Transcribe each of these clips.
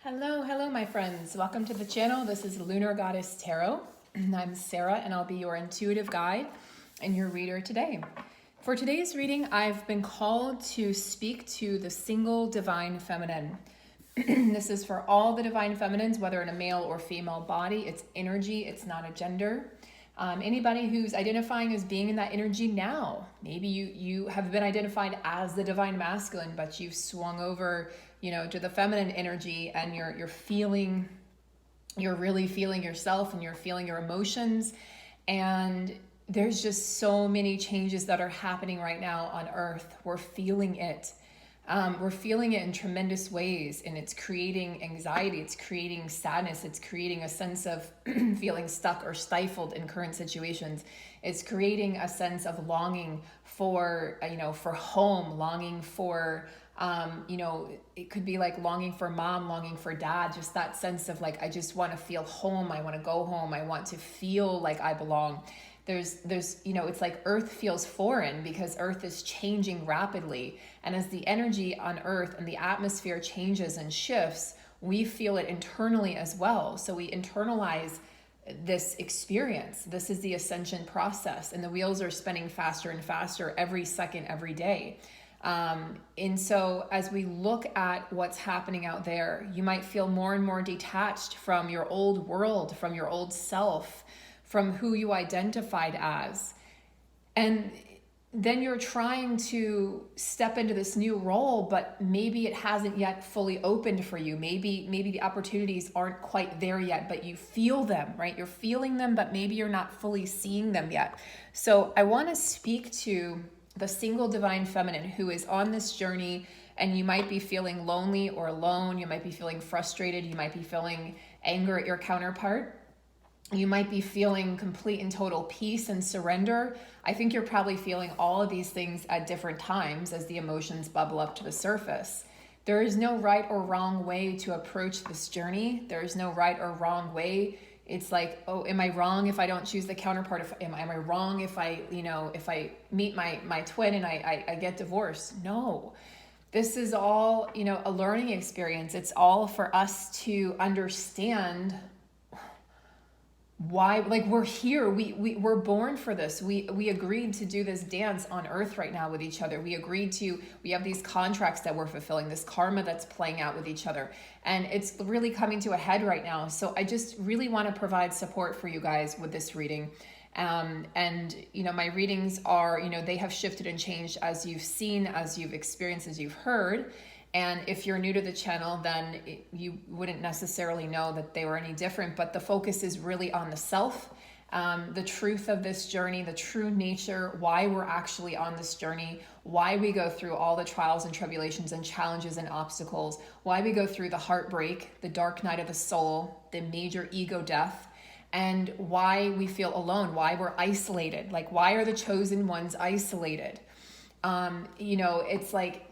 Hello, my friends. Welcome to the channel. This is Lunar Goddess Tarot. I'm Sarah, and I'll be your intuitive guide and your reader today. For today's reading, I've been called to speak to the single divine feminine. This is for all the divine feminines, whether in a male or female body. It's energy. It's not a gender. Anybody who's identifying as being in that energy now. Maybe you have been identified as the divine masculine, but you've swung over, to the feminine energy, and you're really feeling yourself, and you're feeling your emotions. And there's just so many changes that are happening right now on Earth. We're feeling it. We're feeling it in tremendous ways, and it's creating anxiety, it's creating sadness, it's creating a sense of feeling stuck or stifled in current situations. It's creating a sense of longing for, for home, longing for, it could be like longing for mom, longing for dad, just that sense of like, I just want to feel home, I want to go home, I want to feel like I belong. There's, it's like Earth feels foreign because Earth is changing rapidly. And as the energy on Earth and the atmosphere changes and shifts, we feel it internally as well. So we internalize this experience. This is the ascension process, and the wheels are spinning faster and faster every second, every day. And so as we look at what's happening out there, you might feel more and more detached from your old world, from your old self, from who you identified as. And then you're trying to step into this new role, but maybe it hasn't yet fully opened for you. Maybe the opportunities aren't quite there yet, but you feel them, right? You're feeling them, but maybe you're not fully seeing them yet. So I want to speak to the single divine feminine who is on this journey, and you might be feeling lonely or alone. You might be feeling frustrated. You might be feeling anger at your counterpart. You might be feeling complete and total peace and surrender. I think you're probably feeling all of these things at different times as the emotions bubble up to the surface. There is no right or wrong way to approach this journey. There is no right or wrong way. It's like, oh, am I wrong if I don't choose the counterpart? Am I wrong if I meet my twin and I get divorced? No. This is all, a learning experience. It's all for us to understand why, like, we're here. We're born for this. We agreed to do this dance on Earth right now with each other. We have these contracts that we're fulfilling, this karma that's playing out with each other. And it's really coming to a head right now. So I just really want to provide support for you guys with this reading. And my readings are, they have shifted and changed as you've seen, as you've experienced, as you've heard. And if you're new to the channel, then you wouldn't necessarily know that they were any different, but the focus is really on the self, the truth of this journey, the true nature, why we're actually on this journey, why we go through all the trials and tribulations and challenges and obstacles, why we go through the heartbreak, the dark night of the soul, the major ego death, and why we feel alone, why we're isolated. Like, why are the chosen ones isolated? It's like,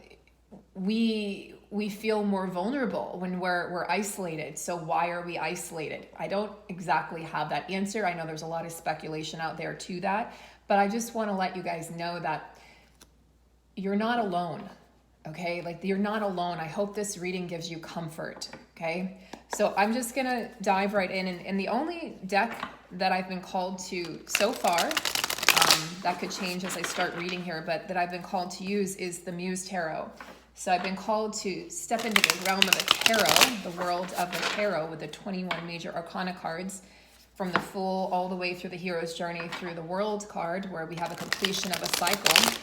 we feel more vulnerable when we're isolated. So why are we isolated? I don't exactly have that answer. I know there's a lot of speculation out there to that, but I just want to let you guys know that you're not alone. Okay, like, you're not alone. I hope this reading gives you comfort. Okay, so I'm just gonna dive right in, and the only deck that I've been called to so far, that could change as I start reading here, but that I've been called to use is the Muse Tarot. So I've been called to step into the realm of the tarot, the world of the tarot, with the 21 major arcana cards, from the Fool all the way through the hero's journey, through the World card, where we have a completion of a cycle.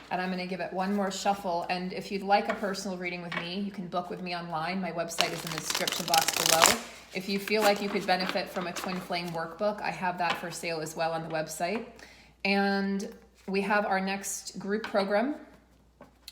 And I'm going to give it one more shuffle. And if you'd like a personal reading with me, you can book with me online. My website is in the description box below. If you feel like you could benefit from a Twin Flame workbook, I have that for sale as well on the website. And we have our next group program.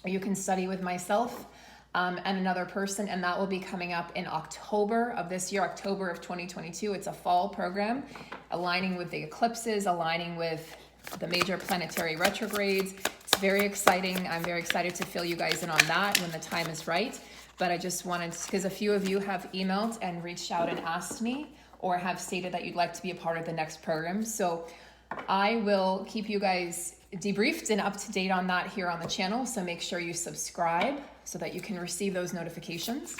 You can study with myself and another person, and that will be coming up in October of this year, October of 2022. It's a fall program, aligning with the eclipses, aligning with the major planetary retrogrades. It's very exciting. I'm very excited to fill you guys in on that when the time is right. But I just wanted, because a few of you have emailed and reached out and asked me, or have stated that you'd like to be a part of the next program. So I will keep you guys debriefed and up to date on that here on the channel. So make sure you subscribe so that you can receive those notifications.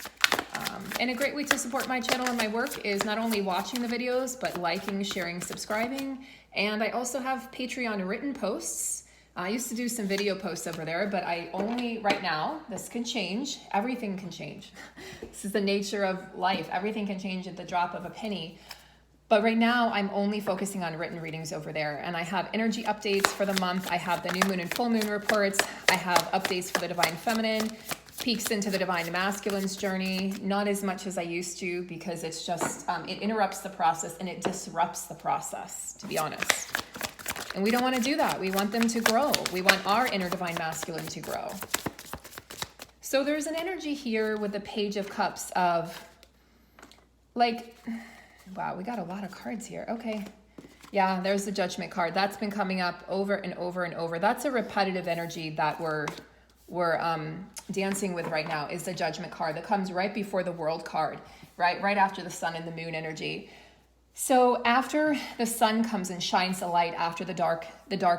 And a great way to support my channel and my work is not only watching the videos, but liking, sharing, subscribing. And I also have Patreon written posts. I used to do some video posts over there, but I only, right now, this can change. Everything can change. This is the nature of life. Everything can change at the drop of a penny. But right now, I'm only focusing on written readings over there. And I have energy updates for the month. I have the new moon and full moon reports. I have updates for the divine feminine, peeks into the divine masculine's journey. Not as much as I used to, because it's just, it interrupts the process and it disrupts the process, to be honest. And we don't want to do that. We want them to grow. We want our inner divine masculine to grow. So there's an energy here with the Page of Cups of, like, wow, we got a lot of cards here. Okay. Yeah, there's the Judgment card. That's been coming up over and over and over. That's a repetitive energy that we're dancing with right now, is the Judgment card that comes right before the World card, right after the Sun and the Moon energy. So after the sun comes and shines the light after the dark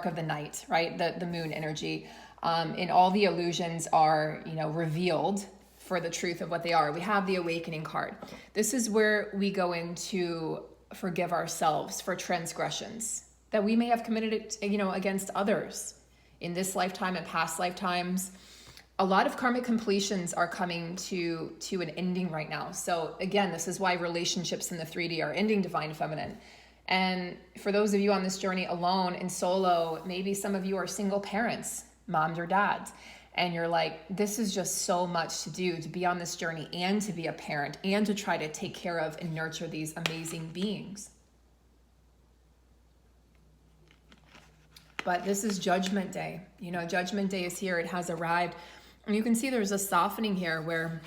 of the night, right? The moon energy, and all the illusions are, revealed for the truth of what they are. We have the Awakening card. This is where we go into forgive ourselves for transgressions that we may have committed, against others in this lifetime and past lifetimes. A lot of karmic completions are coming to an ending right now. So again, this is why relationships in the 3D are ending, divine feminine. And for those of you on this journey alone and solo, maybe some of you are single parents, moms or dads, and you're like, this is just so much to do, to be on this journey and to be a parent and to try to take care of and nurture these amazing beings. But this is Judgment Day. Judgment Day is here. It has arrived. And you can see there's a softening here where,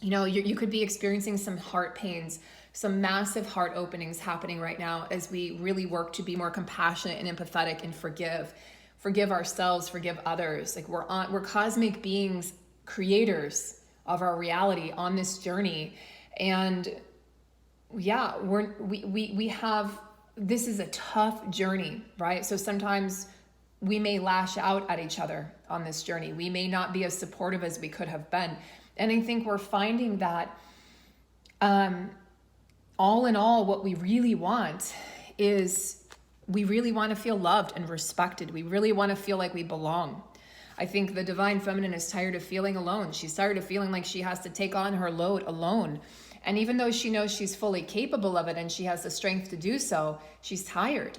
you could be experiencing some heart pains, some massive heart openings happening right now as we really work to be more compassionate and empathetic and forgive ourselves, forgive others. Like we're cosmic beings, creators of our reality on this journey. And yeah, we have, this is a tough journey, right? So sometimes we may lash out at each other on this journey. We may not be as supportive as we could have been. And I think we're finding that all in all, what we really want is we really want to feel loved and respected. We really want to feel like we belong. I think the divine feminine is tired of feeling alone. She's tired of feeling like she has to take on her load alone. And even though she knows she's fully capable of it and she has the strength to do so, she's tired.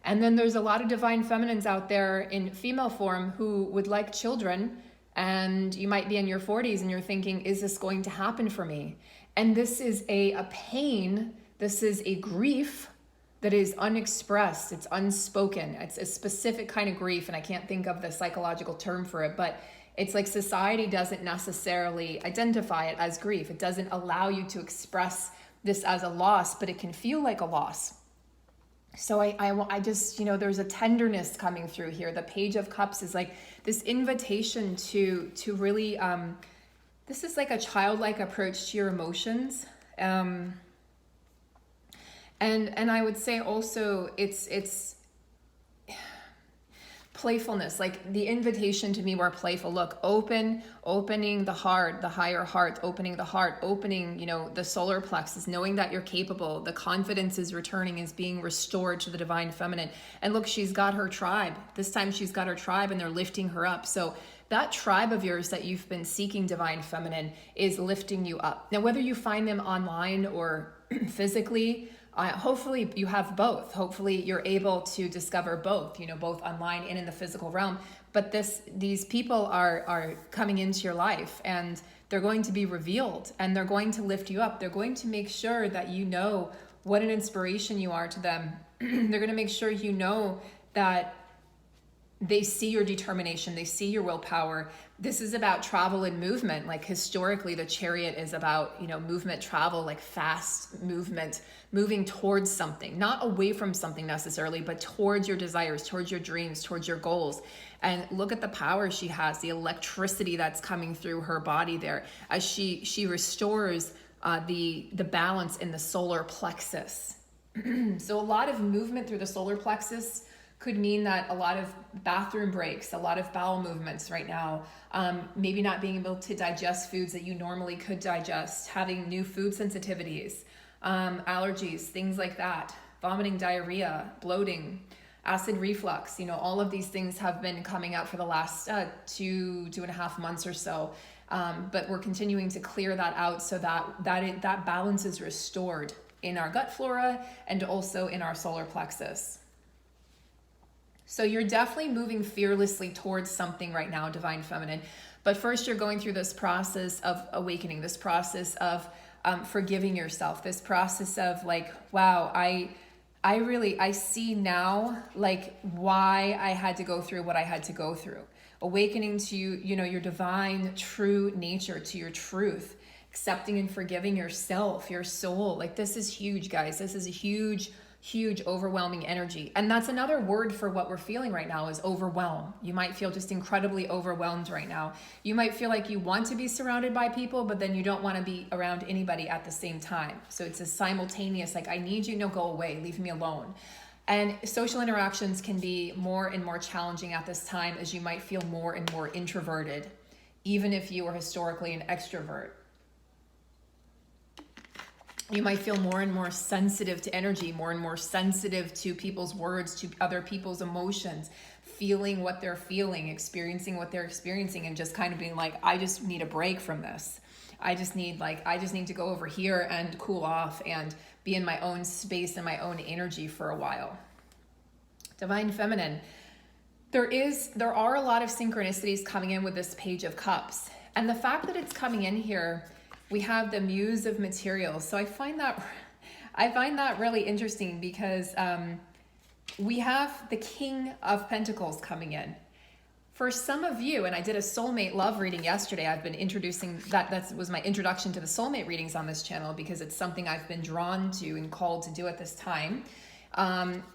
And then there's a lot of divine feminines out there in female form who would like children, and you might be in your 40s and you're thinking, is this going to happen for me? And this is a pain, this is a grief that is unexpressed, it's unspoken, it's a specific kind of grief, and I can't think of the psychological term for it, but it's like society doesn't necessarily identify it as grief. It doesn't allow you to express this as a loss, but it can feel like a loss. So I just, there's a tenderness coming through here. The Page of Cups is like this invitation to really, this is like a childlike approach to your emotions. And I would say also it's playfulness, like the invitation to be more playful. Look, opening the heart, the higher heart, opening the heart, opening, the solar plexus, knowing that you're capable. The confidence is returning, is being restored to the divine feminine. And look, she's got her tribe. This time she's got her tribe and they're lifting her up. So that tribe of yours that you've been seeking, divine feminine, is lifting you up. Now, whether you find them online or physically, hopefully you have both. Hopefully you're able to discover both, both online and in the physical realm. But these people are coming into your life and they're going to be revealed and they're going to lift you up. They're going to make sure that you know what an inspiration you are to them. They're going to make sure you know that they see your determination, they see your willpower. This is about travel and movement. Like historically, the Chariot is about, movement, travel, like fast movement, moving towards something, not away from something necessarily, but towards your desires, towards your dreams, towards your goals. And look at the power she has, the electricity that's coming through her body there as she restores the balance in the solar plexus. So a lot of movement through the solar plexus could mean that a lot of bathroom breaks, a lot of bowel movements right now, maybe not being able to digest foods that you normally could digest, having new food sensitivities, allergies, things like that, vomiting, diarrhea, bloating, acid reflux. All of these things have been coming out for the last 2.5 months or so. But we're continuing to clear that out so that balance is restored in our gut flora and also in our solar plexus. So you're definitely moving fearlessly towards something right now, Divine Feminine. But first you're going through this process of awakening, this process of forgiving yourself, this process of like, wow, I see now like why I had to go through what I had to go through. Awakening to, your divine true nature, to your truth, accepting and forgiving yourself, your soul. Like this is huge, guys. This is a huge, huge overwhelming energy. And that's another word for what we're feeling right now is overwhelm. You might feel just incredibly overwhelmed right now. You might feel like you want to be surrounded by people, but then you don't want to be around anybody at the same time. So it's a simultaneous, like, I need you, no, go away, leave me alone. And social interactions can be more and more challenging at this time as you might feel more and more introverted, even if you are historically an extrovert. You might feel more and more sensitive to energy, more and more sensitive to people's words, to other people's emotions, feeling what they're feeling, experiencing what they're experiencing, and just kind of being like, I just need a break from this. I just need to go over here and cool off and be in my own space and my own energy for a while. Divine Feminine, there are a lot of synchronicities coming in with this Page of Cups. And the fact that it's coming in here, we have the Muse of Materials. So I find that really interesting because we have the King of Pentacles coming in. For some of you, and I did a soulmate love reading yesterday, I've been introducing that was my introduction to the soulmate readings on this channel because it's something I've been drawn to and called to do at this time,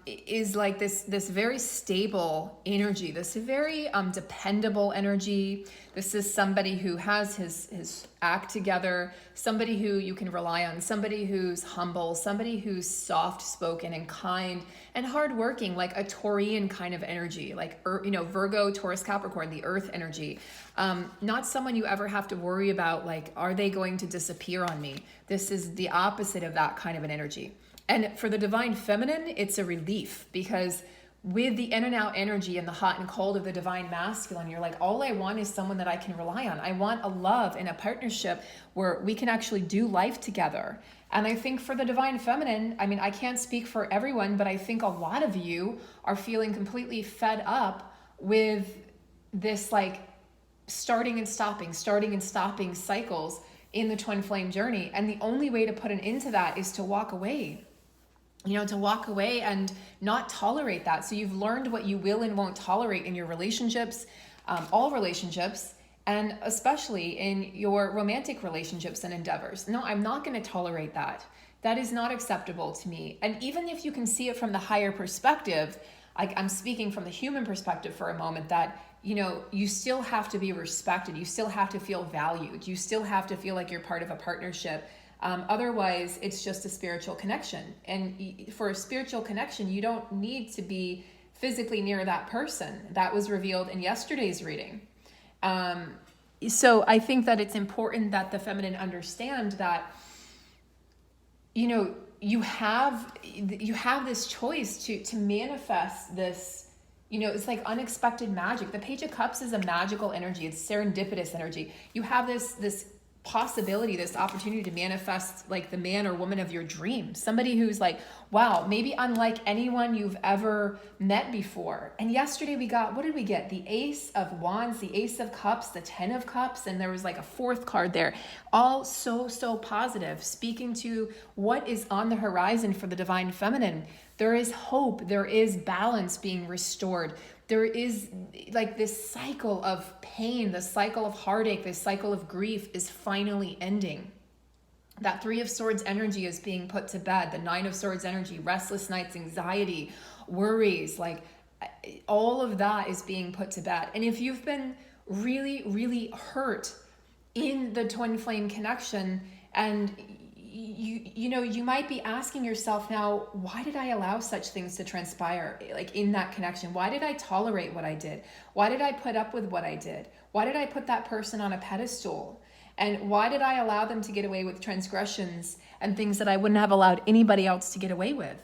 is like this very stable energy, this very dependable energy. This is somebody who has his act together, somebody who you can rely on, somebody who's humble, somebody who's soft-spoken and kind and hardworking, like a Taurian kind of energy, like Virgo, Taurus, Capricorn, the earth energy. Not someone you ever have to worry about, like, are they going to disappear on me? This is the opposite of that kind of an energy. And for the Divine Feminine, it's a relief because with the in and out energy and the hot and cold of the Divine Masculine, you're like, all I want is someone that I can rely on. I want a love and a partnership where we can actually do life together. And I think for the Divine Feminine, I mean, I can't speak for everyone, but I think a lot of you are feeling completely fed up with this like starting and stopping cycles in the twin flame journey. And the only way to put an end to that is to walk away. To walk away and not tolerate that. So you've learned what you will and won't tolerate in your relationships, all relationships, and especially in your romantic relationships and endeavors. No, I'm not going to tolerate that. That is not acceptable to me. And even if you can see it from the higher perspective, I'm speaking from the human perspective for a moment, that you still have to be respected. You still have to feel valued. You still have to feel like you're part of a partnership. Otherwise, it's just a spiritual connection. And for a spiritual connection, you don't need to be physically near that person. That was revealed in yesterday's reading. So I think that it's important that the feminine understand that, you have this choice to manifest this, it's like unexpected magic. The Page of Cups is a magical energy. It's serendipitous energy. You have this possibility, this opportunity to manifest like the man or woman of your dreams. Somebody who's like, wow, maybe unlike anyone you've ever met before. And yesterday what did we get? The Ace of Wands, the Ace of Cups, the 10 of Cups, and there was like a fourth card there. All so positive, speaking to what is on the horizon for the Divine Feminine. There is hope. There is balance being restored. There is like this cycle of pain, the cycle of heartache, this cycle of grief is finally ending. That 3 of Swords energy is being put to bed. The 9 of Swords energy, restless nights, anxiety, worries, like all of that is being put to bed. And if you've been really hurt in the twin flame connection and you might be asking yourself now, why did I allow such things to transpire, like in that connection? Why did I tolerate what I did? Why did I put up with what I did? Why did I put that person on a pedestal? And why did I allow them to get away with transgressions and things that I wouldn't have allowed anybody else to get away with?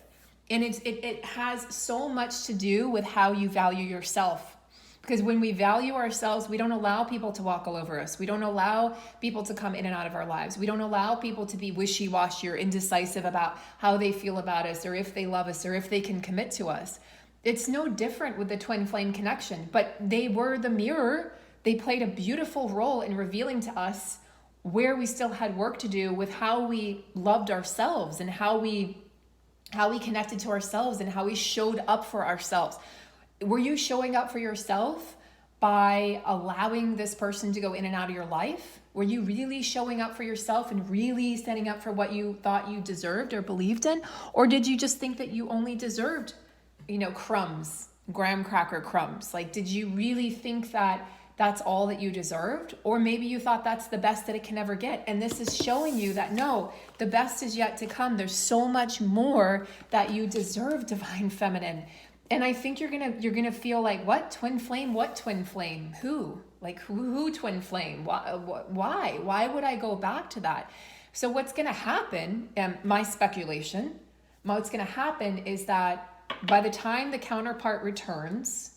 And it has so much to do with how you value yourself. Because when we value ourselves, we don't allow people to walk all over us. We don't allow people to come in and out of our lives. We don't allow people to be wishy-washy or indecisive about how they feel about us, or if they love us, or if they can commit to us. It's no different with the twin flame connection, but they were the mirror. They played a beautiful role in revealing to us where we still had work to do with how we loved ourselves, and how we connected to ourselves, and how we showed up for ourselves. Were you showing up for yourself by allowing this person to go in and out of your life? Were you really showing up for yourself and really standing up for what you thought you deserved or believed in? Or did you just think that you only deserved, crumbs, graham cracker crumbs? Like, did you really think that that's all that you deserved? Or maybe you thought that's the best that it can ever get. And this is showing you that no, the best is yet to come. There's so much more that you deserve, Divine Feminine. And I think you're gonna feel like, what twin flame? What twin flame? Who? Like who twin flame? Why? Why would I go back to that? So what's gonna happen? My speculation. What's gonna happen is that by the time the counterpart returns,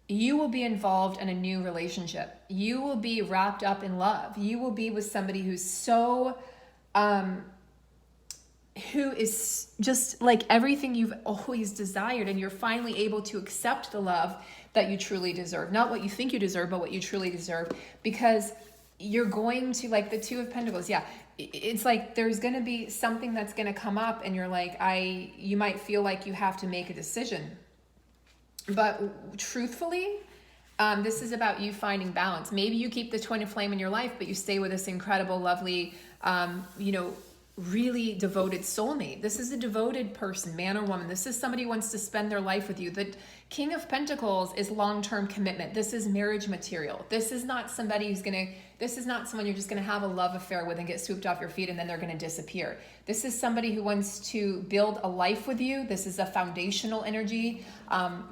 you will be involved in a new relationship. You will be wrapped up in love. You will be with somebody who's so who is just like everything you've always desired, and you're finally able to accept the love that you truly deserve. Not what you think you deserve, but what you truly deserve, because you're going to, like the Two of Pentacles. Yeah, it's like there's going to be something that's going to come up, and you're like, you might feel like you have to make a decision. But truthfully, this is about you finding balance. Maybe you keep the twin flame in your life, but you stay with this incredible, lovely, really devoted soulmate. This is a devoted person, man or woman. This is somebody who wants to spend their life with you. The King of Pentacles is long-term commitment. This is marriage material. This is not somebody this is not someone you're just gonna have a love affair with and get swooped off your feet and then they're gonna disappear. This is somebody who wants to build a life with you. This is a foundational energy,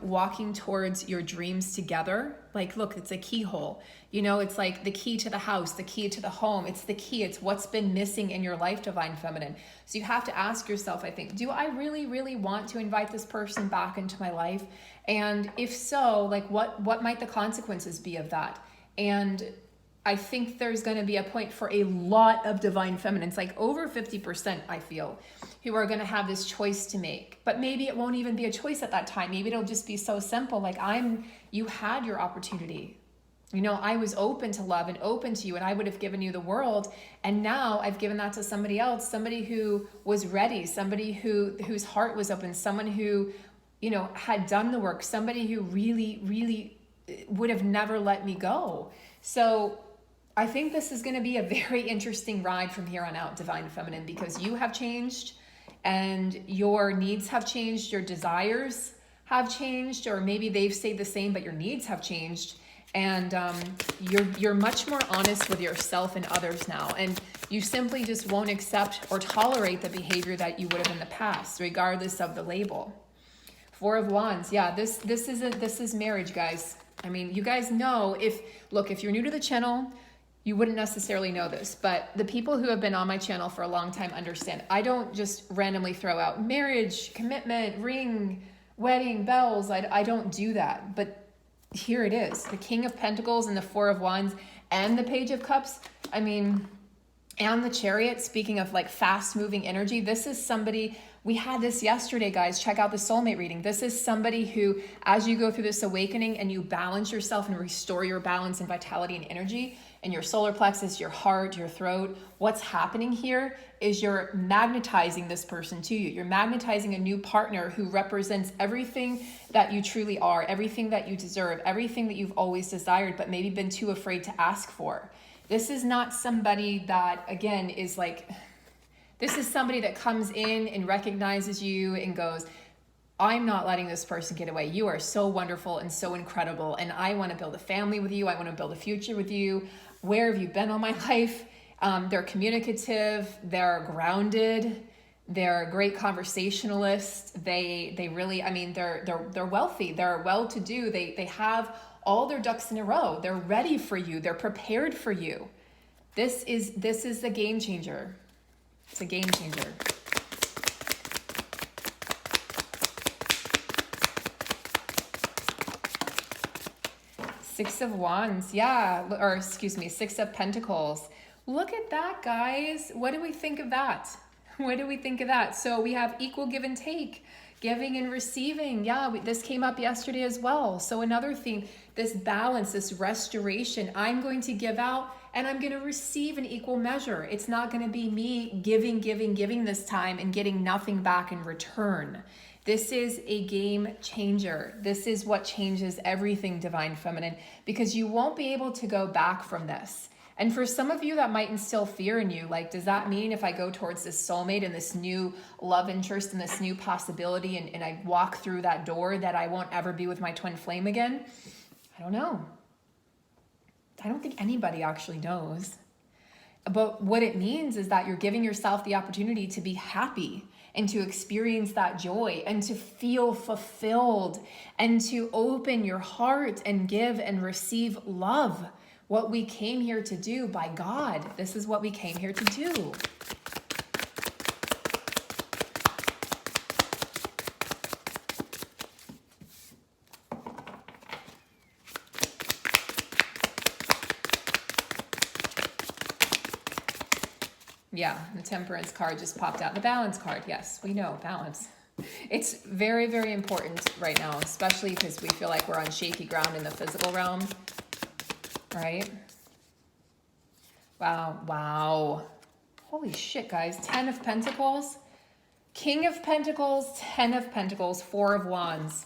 walking towards your dreams together. Like, look, it's a keyhole. It's like the key to the house, the key to the home. It's the key. It's what's been missing in your life, Divine Feminine. So you have to ask yourself, I think, do I really, really want to invite this person back into my life? And if so, like what might the consequences be of that? And I think there's going to be a point for a lot of Divine Feminines, like over 50%, I feel, who are going to have this choice to make. But maybe it won't even be a choice at that time. Maybe it'll just be so simple. Like, you had your opportunity. I was open to love and open to you, and I would have given you the world. And now I've given that to somebody else, somebody who was ready, somebody whose heart was open, someone who, had done the work, somebody who really, really would have never let me go. So I think this is going to be a very interesting ride from here on out, Divine Feminine, because you have changed and your needs have changed, your desires have changed, or maybe they've stayed the same, but your needs have changed. And you're much more honest with yourself and others now. And you simply just won't accept or tolerate the behavior that you would have in the past, regardless of the label. Four of Wands. Yeah, this is marriage, guys. I mean, you guys know, if you're new to the channel, you wouldn't necessarily know this, but the people who have been on my channel for a long time understand. I don't just randomly throw out marriage, commitment, ring, wedding, bells. I don't do that. But here it is, the King of Pentacles and the Four of Wands and the Page of Cups. I mean, and the Chariot, speaking of like fast moving energy, this is somebody, we had this yesterday, guys. Check out the soulmate reading. This is somebody who, as you go through this awakening and you balance yourself and restore your balance and vitality and energy in your solar plexus, your heart, your throat, what's happening here is you're magnetizing this person to you. You're magnetizing a new partner who represents everything that you truly are, everything that you deserve, everything that you've always desired, but maybe been too afraid to ask for. This is not somebody that, again, is like, this is somebody that comes in and recognizes you and goes, I'm not letting this person get away. You are so wonderful and so incredible. And I want to build a family with you. I want to build a future with you. Where have you been all my life? They're communicative, they're grounded, they're great conversationalists. They really, I mean, they're wealthy, they're well-to-do, they have all their ducks in a row. They're ready for you, they're prepared for you. This is the game changer. It's a game changer. Six of Wands, yeah, or excuse me, Six of Pentacles. Look at that, guys. What do we think of that? What do we think of that? So we have equal give and take, giving and receiving. Yeah, this came up yesterday as well. So another thing, this balance, this restoration. I'm going to give out and I'm going to receive an equal measure. It's not going to be me giving this time and getting nothing back in return. This is a game changer. This is what changes everything, Divine Feminine, because you won't be able to go back from this. And for some of you, that might instill fear in you. Like, does that mean if I go towards this soulmate and this new love interest and this new possibility and I walk through that door that I won't ever be with my twin flame again? I don't know. I don't think anybody actually knows. But what it means is that you're giving yourself the opportunity to be happy and to experience that joy and to feel fulfilled and to open your heart and give and receive love. What we came here to do by God. This is what we came here to do. Yeah, the Temperance card just popped out. The Balance card, yes, we know, balance. It's very, very important right now, especially because we feel like we're on shaky ground in the physical realm. Right? Wow. Holy shit, guys. 10 of Pentacles, King of Pentacles, 10 of Pentacles, 4 of Wands.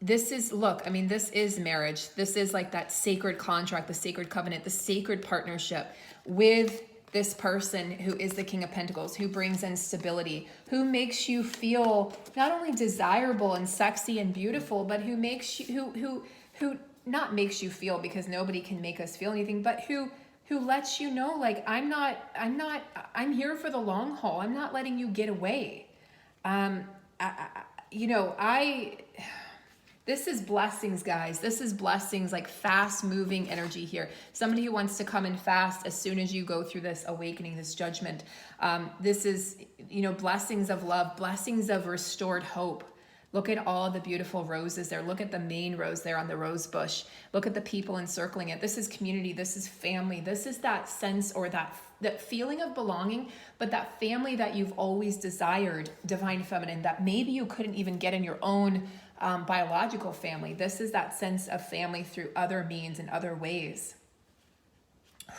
This is, look, I mean, this is marriage. This is like that sacred contract, the sacred covenant, the sacred partnership with this person who is the King of Pentacles, who brings in stability, who makes you feel not only desirable and sexy and beautiful, but who makes you, who not makes you feel, because nobody can make us feel anything, but who lets you know, like, I'm here for the long haul. I'm not letting you get away. This is blessings, guys. This is blessings, like fast moving energy here. Somebody who wants to come in fast as soon as you go through this awakening, this judgment. This is, blessings of love, blessings of restored hope. Look at all the beautiful roses there. Look at the main rose there on the rose bush. Look at the people encircling it. This is community. This is family. This is that sense, or that feeling of belonging, but that family that you've always desired, Divine Feminine, that maybe you couldn't even get in your own biological family. This is that sense of family through other means and other ways.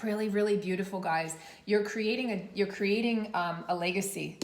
Really, really beautiful, guys. You're creating a legacy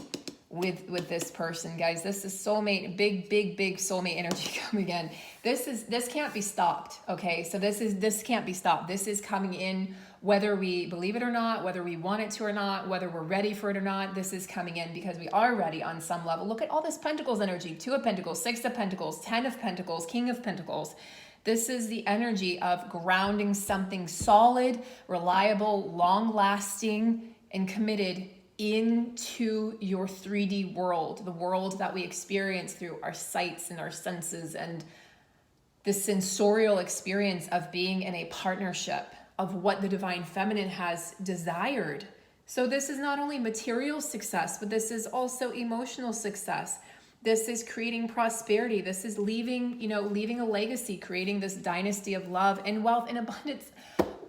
with this person, guys. This is soulmate, big soulmate energy coming in. This can't be stopped. Okay, so this can't be stopped. This is coming in, whether we believe it or not, whether we want it to or not, whether we're ready for it or not. This is coming in because we are ready on some level. Look at all this Pentacles energy: 2 of Pentacles, 6 of Pentacles, 10 of Pentacles, King of Pentacles. This is the energy of grounding something solid, reliable, long-lasting, and committed into your 3D world, the world that we experience through our sights and our senses, and the sensorial experience of being in a partnership of what the Divine Feminine has desired. So this is not only material success, but this is also emotional success. This is creating prosperity. This is leaving a legacy, creating this dynasty of love and wealth and abundance.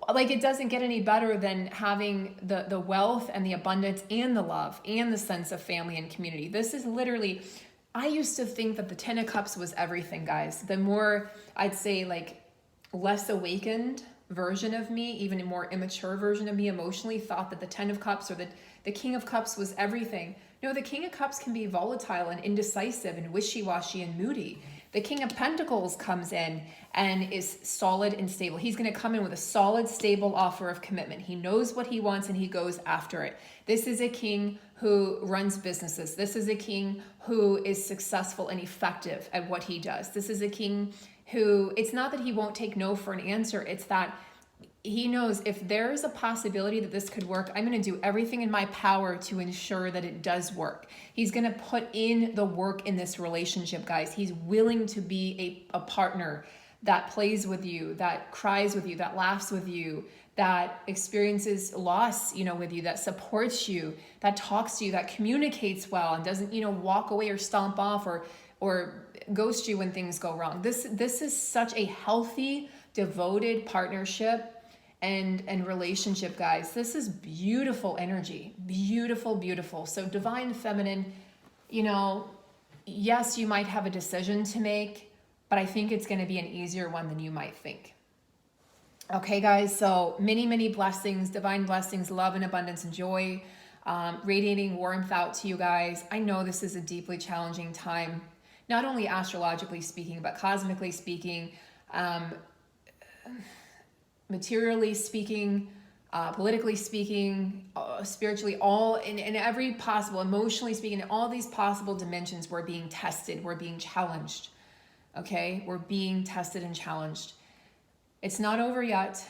Like, it doesn't get any better than having the wealth and the abundance and the love and the sense of family and community. This is literally, I used to think that the 10 of Cups was everything, guys. The more, I'd say, like, less awakened version of me, even a more immature version of me emotionally, thought that the 10 of Cups or the King of Cups was everything. No, the King of Cups can be volatile and indecisive and wishy-washy and moody. The King of Pentacles comes in and is solid and stable. He's going to come in with a solid, stable offer of commitment. He knows what he wants and he goes after it. This is a king who runs businesses. This is a king who is successful and effective at what he does. This is a king who, it's not that he won't take no for an answer. It's that he knows if there's a possibility that this could work, I'm going to do everything in my power to ensure that it does work. He's going to put in the work in this relationship, guys. He's willing to be a partner that plays with you, that cries with you, that laughs with you, that experiences loss, with you, that supports you, that talks to you, that communicates well and doesn't, walk away or stomp off or ghost you when things go wrong. This is such a healthy, devoted partnership and relationship, guys. This is beautiful energy. Beautiful, beautiful. So divine feminine, yes, you might have a decision to make, but I think it's going to be an easier one than you might think. Okay, guys, so many, many blessings, divine blessings, love and abundance and joy, radiating warmth out to you guys. I know this is a deeply challenging time, not only astrologically speaking, but cosmically speaking, materially speaking, politically speaking, spiritually, all in every possible, emotionally speaking, in all these possible dimensions, we're being tested, we're being challenged. Okay, we're being tested and challenged. It's not over yet,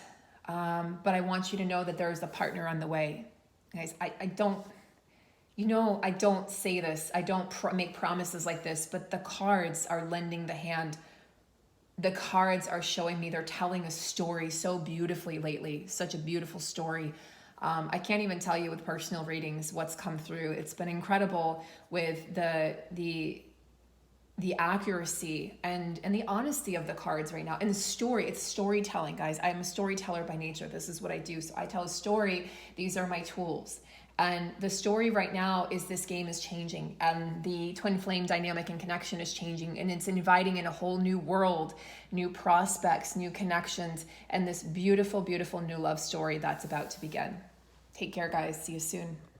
but I want you to know that there is a partner on the way. Guys, I don't say this, I don't make promises like this, but the cards are lending the hand. The cards are showing me they're telling a story so beautifully lately, such a beautiful story. I can't even tell you with personal readings what's come through. It's been incredible with the accuracy and the honesty of the cards right now. And the story, it's storytelling, guys. I'm a storyteller by nature. This is what I do. So I tell a story. These are my tools. And the story right now is this game is changing and the twin flame dynamic and connection is changing, and it's inviting in a whole new world, new prospects, new connections, and this beautiful, beautiful new love story that's about to begin. Take care, guys. See you soon.